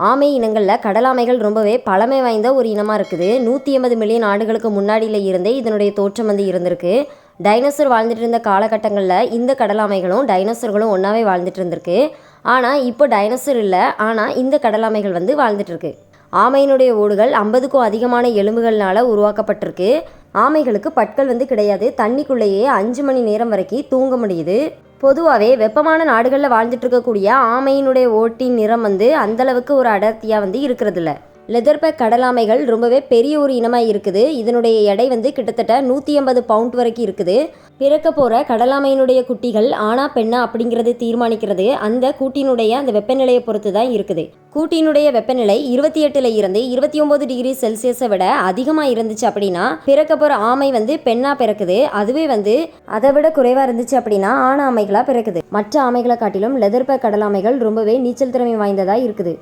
ஆமை இனங்களில் கடலாமைகள் ரொம்பவே பழமை வாய்ந்த ஒரு இனமாக இருக்குது. 180 மில்லியன் ஆண்டுகளுக்கு முன்னாடியில் இருந்தே இதனுடைய தோற்றம் இருந்திருக்கு. டைனோசர் வாழ்ந்துட்டு இருந்த காலகட்டங்களில் இந்த கடலாமைகளும் டைனோசர்களும் ஒன்றாவே வாழ்ந்துட்டு இருந்திருக்கு. ஆனால் இப்போ டைனோசர் இல்லை, ஆனால் இந்த கடலாமைகள் வாழ்ந்துட்டு இருக்கு. ஆமையினுடைய ஓடுகள் 50க்கும் அதிகமான எலும்புகள்னால உருவாக்கப்பட்டிருக்கு. ஆமைகளுக்கு பற்கள் கிடையாது. தண்ணிக்குள்ளேயே 5 மணி நேரம் வரைக்கும் தூங்க முடியுது. பொதுவாகவே வெப்பமான நாடுகளில் வாழ்ந்துட்டு இருக்கக்கூடிய ஆமையினுடைய ஓட்டின் நிறம் அந்தளவுக்கு ஒரு அடர்த்தியாக இருக்கிறதில்ல. லெதர்பேக் கடலாமைகள் ரொம்பவே பெரிய ஒரு இனமாக இருக்குது. இதனுடைய எடை கிட்டத்தட்ட 180 பவுண்ட் வரைக்கும் இருக்குது. பிறக்க போகிற கடலாமையினுடைய குட்டிகள் ஆனா பெண்ணா அப்படிங்கிறது தீர்மானிக்கிறது அந்த கூட்டினுடைய அந்த வெப்பநிலையை பொறுத்து தான் இருக்குது. கூட்டினுடைய வெப்பநிலை 28 இருந்து 29 டிகிரி செல்சியஸை விட அதிகமாக இருந்துச்சு அப்படின்னா பிறக்க போகிற ஆமை பெண்ணா பிறக்குது. அதுவே அதை விட குறைவாக இருந்துச்சு அப்படின்னா ஆண் ஆமைகளாக பிறக்குது. மற்ற ஆமைகளை காட்டிலும் லெதர்பேக் கடலாமைகள் ரொம்பவே நீச்சல் திறமை வாய்ந்ததாக இருக்குது.